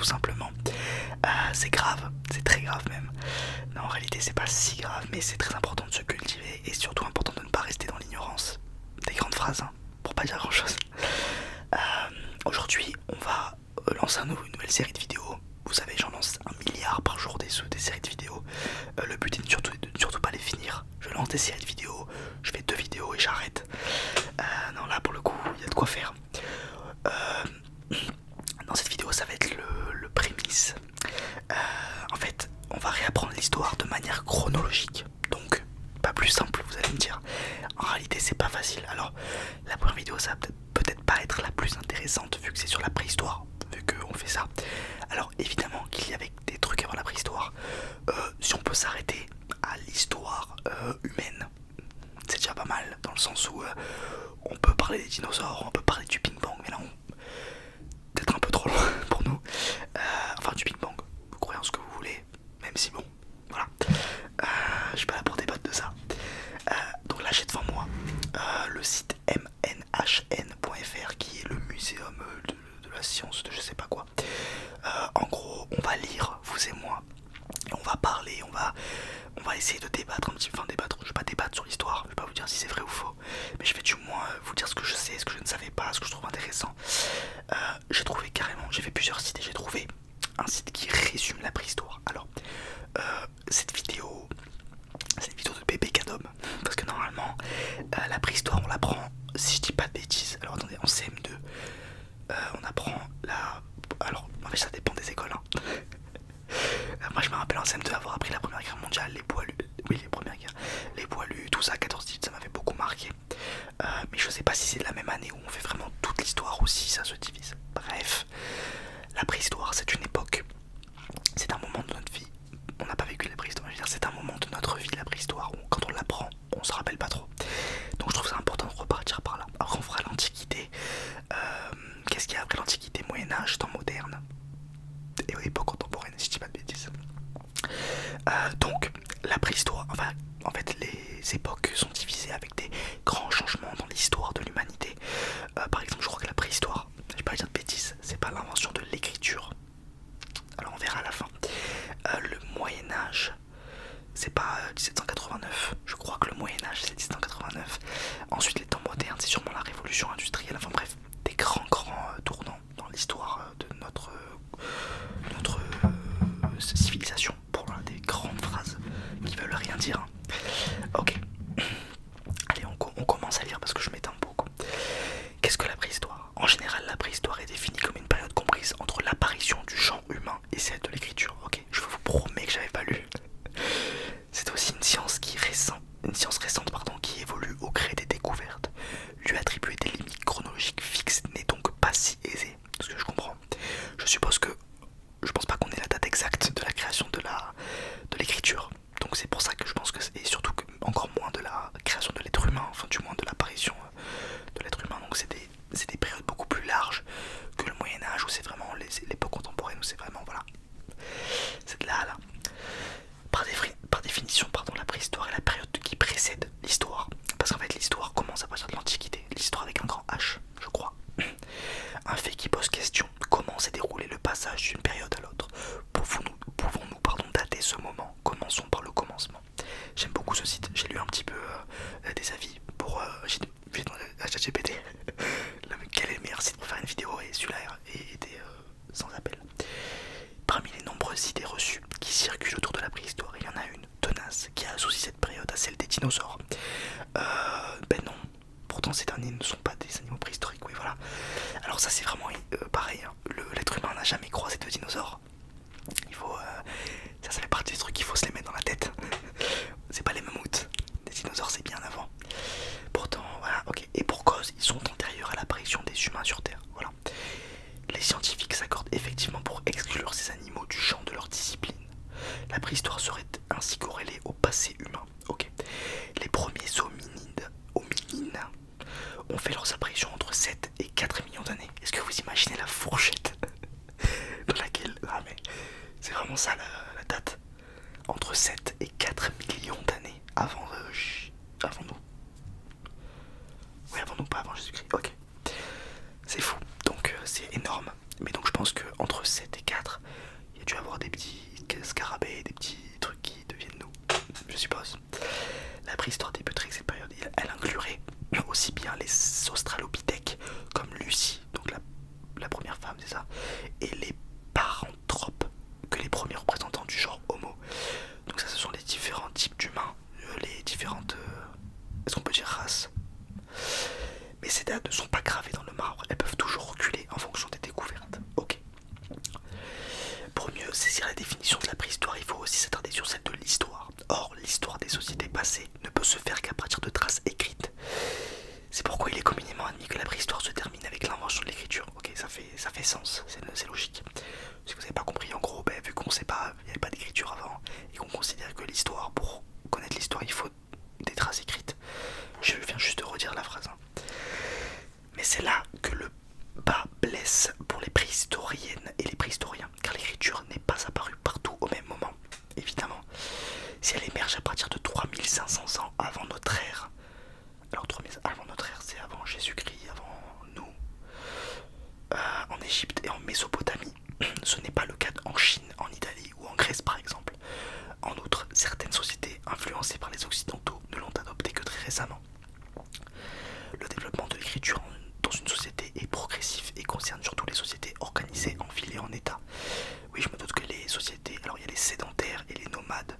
tout simplement. C'est grave, c'est très grave même. Non, en réalité c'est pas si grave, mais c'est très important de se cultiver et surtout important de ne pas rester dans l'ignorance. Des grandes phrases, hein, pour pas dire grand chose. Aujourd'hui on va lancer une nouvelle série de vidéos. Vous savez, j'en lance 1 milliard par jour des séries de vidéos. Le but est de surtout pas les finir. Je lance des séries de vidéos, je fais 2 vidéos et j'arrête. Non, là pour le coup il y a de quoi faire. Dans cette vidéo ça va être le prémisse. En fait on va réapprendre l'histoire de manière chronologique. Donc pas plus simple, vous allez me dire. En réalité c'est pas facile. Alors la première vidéo ça va peut-être pas être la plus intéressante vu que c'est sur la préhistoire, vu qu'on fait ça. Alors évidemment qu'il y avait des trucs avant la préhistoire. Si on peut s'arrêter à l'histoire humaine, c'est déjà pas mal, dans le sens où on peut parler des dinosaures, on peut parler du Big Bang, mais là on peut-être un peu trop loin pour nous. Enfin du Big Bang, vous croyez en ce que vous voulez, même si bon, voilà. Je suis pas là pour débattre de ça. Donc là j'ai devant moi le site mnhn.fr qui est le muséum de la science de je sais pas quoi. En gros on va lire, vous et moi, et on va parler, on va essayer de débattre un petit peu, enfin débattre, je vais pas débattre sur l'histoire, je vais pas vous dire si c'est vrai ou faux, mais je vais du moins vous dire ce que je sais, ce que je ne savais pas, ce que je trouve intéressant. J'ai trouvé carrément, j'ai fait plusieurs sites et j'ai trouvé un site qui résume la préhistoire. Alors cette vidéo, c'est une vidéo de bébé Cadom, parce que normalement la préhistoire on l'apprend, si je dis pas de bêtises, alors attendez, en CM2 on apprend la... Alors en fait ça dépend des écoles, hein. Moi je me rappelle en CM2 avoir appris la première guerre mondiale, les poilus, oui les premières guerres, les poilus, tout ça, 14-18, ça m'avait beaucoup marqué. Mais je sais pas si c'est la même année où on fait vraiment toute l'histoire ou si ça se divise. Bref, la préhistoire c'est une époque, c'est un moment de notre vie. On n'a pas vécu la préhistoire, je veux dire c'est un moment de notre vie, la préhistoire, où quand on l'apprend, on se rappelle pas trop. Donc je trouve ça important de repartir par là. Après on fera l'Antiquité. Qu'est-ce qu'il y a après l'Antiquité? Moyen-Âge, temps moderne et époque contemporaine, si je dis pas de bêtises. Donc la préhistoire, enfin en fait les époques sont divisées avec des grands changements dans l'histoire de l'humanité. Par exemple je crois que la préhistoire, je vais pas dire de bêtises, c'est pas l'invention de l'écriture. Alors on verra à la fin. Le Moyen-Âge, c'est pas 1789, je crois que le Moyen-Âge c'est 1789. Ensuite les temps modernes, c'est sûrement la révolution industrielle, enfin bref, des grands tournants dans l'histoire de notre civilisation, pour des grandes phrases qui veulent rien dire, hein. Ok, allez on commence à lire parce que je m'étends beaucoup. Qu'est-ce que la préhistoire? En général la préhistoire est définie comme une période comprise entre l'apparition du genre humain et celle de l'écriture. Ok, je vous promets que j'avais pas lu. C'est aussi une science récente qui évolue au gré des découvertes. Lui attribuer des limites chronologiques fixes n'est donc pas si aisé, ce que je comprends. Je pense pas qu'on ait la date exacte de la création de l'écriture. Donc c'est pour ça que je pense que et surtout encore moins de la création de l'être humain, enfin du moins de l'apparition de l'être humain. Donc c'est des périodes beaucoup plus larges que le Moyen-Âge où c'est vraiment l'époque contemporaine où c'est vraiment voilà. C'est de là à là. Par définition, la préhistoire est la période qui précède l'histoire. Parce qu'en fait l'histoire commence à partir de l'Antiquité. L'histoire avec un grand H, je crois. Un fait qui pose question: comment s'est déroulé le passage d'une période à l'autre? Pouvons-nous dater ce moment? Commençons par le commencement. J'aime beaucoup ce site, j'ai lu un petit peu des avis pour... j'ai demandé à ChatGPT quel est le meilleur site pour faire une vidéo, et celui-là était sans appel. Parmi les nombreuses idées reçues qui circulent autour de la préhistoire, il y en a une tenace qui associe cette période à celle des dinosaures. Ben non, pourtant ces derniers ne sont pas des animaux préhistoriques, oui voilà. Alors ça c'est vraiment pareil, hein. L'être humain n'a jamais croisé de dinosaures. Il faut... ça fait partie des trucs qu'il faut se les mettre dans la tête. C'est pas les mammouths, les dinosaures c'est bien avant. Pourtant, voilà, ok. Et pour cause, ils sont antérieurs à l'apparition des humains sur Terre, voilà. Les scientifiques s'accordent effectivement pour exclure ces animaux du champ de leur discipline. La préhistoire serait ainsi corrélée au passé humain, ok. Les premiers hominines ont fait leurs apparitions entre 7 et 4 millions d'années. Est-ce que vous imaginez la fourchette dans laquelle... Ah mais c'est vraiment ça la date. Entre 7 et 4 millions d'années avant nous. Oui, avant nous, pas avant Jésus-Christ, ok. C'est fou, donc c'est énorme. énorme. Mais donc je pense que entre 7 et 4, il y a dû avoir des petits scarabées, des petits trucs qui deviennent nous, je suppose. La préhistoire débuterait avec cette période. Elle inclurait aussi bien les australopithèques comme Lucie, donc la première femme, c'est ça, et les paranthropes, que les premiers représentants du genre Homo. Donc ça, ce sont les différents types d'humains, les différentes, est-ce qu'on peut dire races? Mais ces dates ne sont pas gravées dans le marbre, elles peuvent toujours reculer en fonction des découvertes. Ok. Pour mieux saisir la définition de la préhistoire, il faut aussi s'attarder sur celle de l'histoire. Or, l'histoire des sociétés passées ne peut se faire qu'à partir de traces écrites. C'est pourquoi il est communément admis que la préhistoire se termine avec l'invention de l'écriture. Ok, ça fait sens, c'est logique. Si vous n'avez pas compris, en gros, vu qu'on sait pas, il n'y avait pas d'écriture avant, et qu'on considère que l'histoire, pour connaître l'histoire, il faut des traces écrites. Je viens juste de redire la phrase. Mais c'est là que le bas blesse pour les préhistoriennes et les préhistoriens, car l'écriture n'est pas apparue partout au même moment, évidemment. Si elle émerge à partir de 3500 ans avant notre ère, alors 3000 avant notre ère, c'est avant Jésus-Christ, avant nous, en Égypte et en Mésopotamie, ce n'est pas le cas en Chine, en Italie ou en Grèce par exemple. En outre, certaines sociétés influencées par les Occidentaux ne l'ont adopté que très récemment. Le développement de l'écriture dans une société est progressif et concerne surtout les sociétés organisées en villes et en état. Oui, je me doute que les sociétés, alors il y a les sédentaires et les nomades,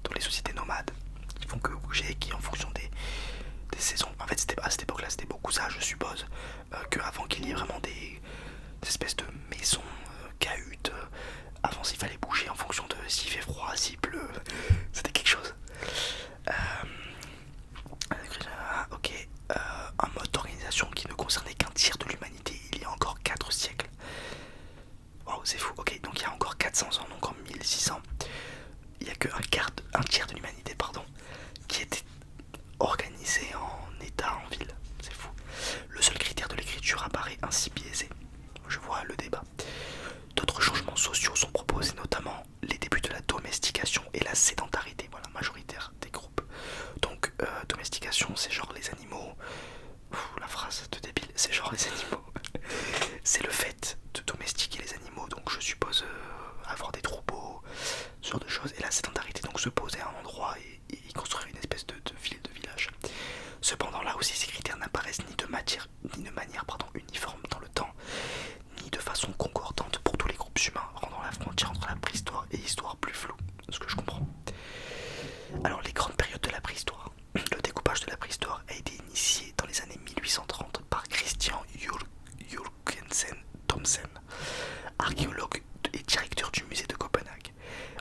donc les sociétés nomades qui font que bouger, qui en fonction des saisons, en fait à cette époque là c'était beaucoup ça je suppose, qu'avant qu'il y ait vraiment des espèces de maisons, cahutes, avant il fallait bouger en fonction de s'il fait froid, s'il pleut, c'était quelque chose. Ok, un mode d'organisation qui ne concernait qu'un tiers de l'humanité il y a encore 4 siècles. Wow, c'est fou. Ok, donc il y a encore 400 ans, donc en 1600, il n'y a que un tiers de l'humanité, pardon, qui était organisé en état, en ville. C'est fou. Le seul critère de l'écriture apparaît ainsi biaisé. Je vois le débat. D'autres changements sociaux sont proposés, notamment les débuts de la domestication et la sédentarité, voilà, majoritaire des groupes. Donc, domestication, c'est genre les animaux. La phrase de débile, c'est genre les animaux. C'est le fait de domestiquer les animaux, donc je suppose avoir des troupeaux, ce genre de choses. Et la sédentarité, donc se poser à un endroit et y construire une espèce de ville, de village. Cependant, là aussi, ces critères n'apparaissent ni de manière uniforme dans le temps, ni de façon concordante pour tous les groupes humains, rendant la frontière entre la préhistoire et l'histoire plus floue, ce que je comprends. Alors, les grandes périodes de la préhistoire. Le découpage de la préhistoire a été initié dans les années 1830 par Christian Jørgensen Thomsen, archéologue et directeur du musée de Copenhague.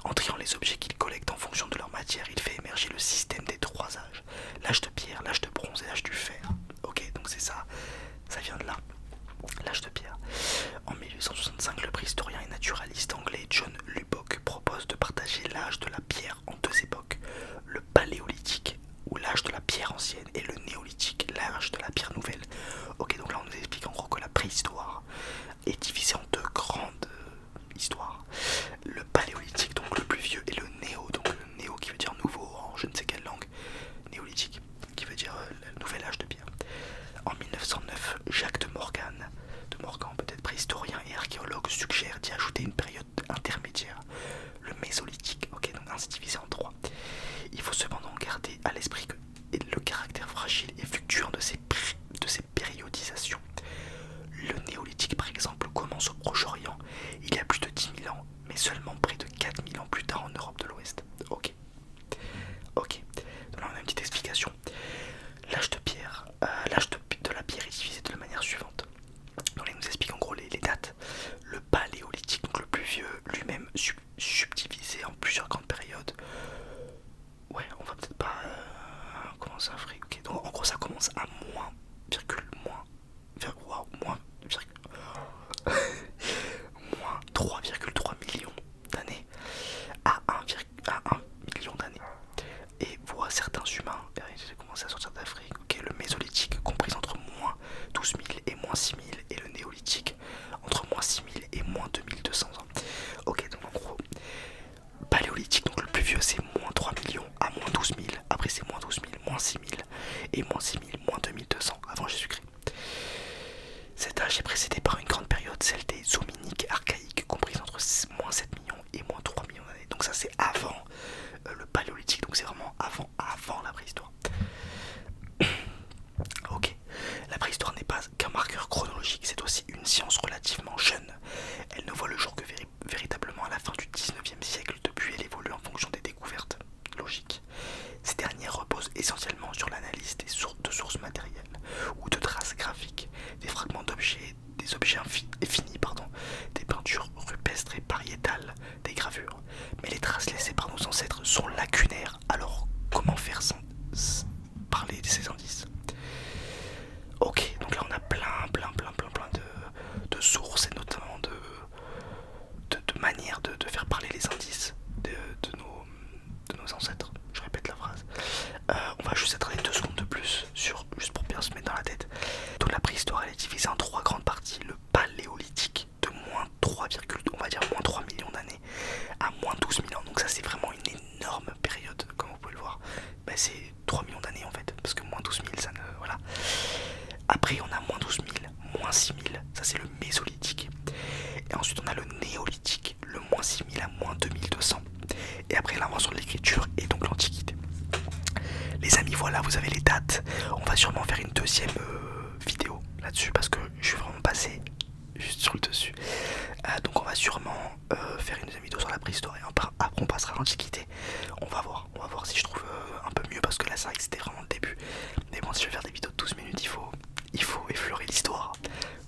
En triant les objets qu'il collecte en fonction de leur matière, il fait émerger le système des 3 âges: l'âge de pierre, l'âge de bronze et l'âge du fer. Ok, donc c'est ça, ça vient de là, l'âge de pierre. En 1865, le préhistorien et naturaliste anglais John Lubbock propose de partager l'âge de la pierre en 2 époques: le paléolithique, ou l'âge de la pierre ancienne, et le néolithique, l'âge de la pierre nouvelle. Ok, donc là on nous explique en gros que la préhistoire est divisée en 2 grandes histoires. Le paléolithique, donc le plus vieux, et le néo, donc le néo qui veut dire nouveau en je ne sais quelle langue, néolithique qui veut dire le nouvel âge de pierre. En 1909, Jacques de Morgan peut-être préhistorien et archéologue, suggère d'y ajouter une période intermédiaire, le mésolithique. Ok, donc ainsi divisé en 3. Il faut cependant garder à l'esprit que le caractère fragile et fluctuant de ces périodisations. Le néolithique par exemple commence au Proche-Orient il y a plus de 10 000 ans, mais seulement près de 4 000 ans plus tard en Europe de l'Ouest. Ok, donc là on a une petite explication. L'âge de pierre, l'âge de la pierre est divisé de la manière suivante. Donc là il nous explique en gros les dates. Le paléolithique, donc le plus vieux, lui-même subdivisé en plusieurs grandes périodes. Ouais, on va peut-être pas commencer à fric. Ok, donc en gros ça commence à moins 3,3 millions d'années à 1 million d'années. Et voit certains humains commencer à sortir d'Afrique. Ok, le mésolithique compris entre moins 12 000 et moins 6 000, et le néolithique entre moins 6 000 et moins 2200 ans. Ok, donc en gros, paléolithique, donc le plus vieux c'est moins 3 millions à moins 12 000, après c'est moins 12 000, moins 6 000, et moins 6 000, moins 2200 avant Jésus-Christ. Cet âge est précédé par une grande période, celle manière de faire parler les indices de nos ancêtres. Je répète la phrase. On va juste s'attarder 2 secondes de plus juste pour bien se mettre dans la tête. Donc la préhistoire elle est divisée en 3 grandes parties. Le paléolithique de moins 3, on va dire moins 3 millions d'années à moins 12 000 ans. Donc ça c'est vraiment une énorme période comme vous pouvez le voir. Bah, c'est 3 millions d'années en fait. Parce que moins 12 000 ça ne... Voilà. Après on a moins 12 000, moins 6 000. Ça c'est le mésolithique. Et ensuite on a le néolithique, le moins 6 000 à moins 2200. Et après l'invention de l'écriture et donc l'Antiquité. Les amis, voilà, vous avez les dates. On va sûrement faire une deuxième vidéo là-dessus parce que je suis vraiment passé juste sur le dessus. Donc on va sûrement faire une deuxième vidéo sur la préhistoire et après on passera à l'Antiquité. On va voir si je trouve un peu mieux parce que là c'est vrai que c'était vraiment le début. Mais bon, si je vais faire des vidéos de 12 minutes, il faut effleurer l'histoire.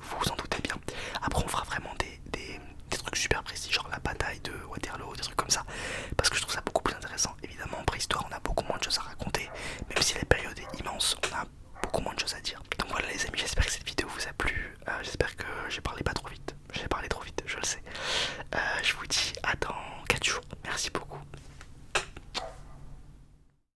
Vous vous en doutez bien. Après on fera vraiment des trucs super précis, genre la bataille de Waterloo, des trucs comme ça, parce que je trouve ça beaucoup plus intéressant. Évidemment en préhistoire on a beaucoup moins de choses à raconter, même si la période est immense, on a beaucoup moins de choses à dire. Donc voilà les amis, j'espère que cette vidéo vous a plu, j'espère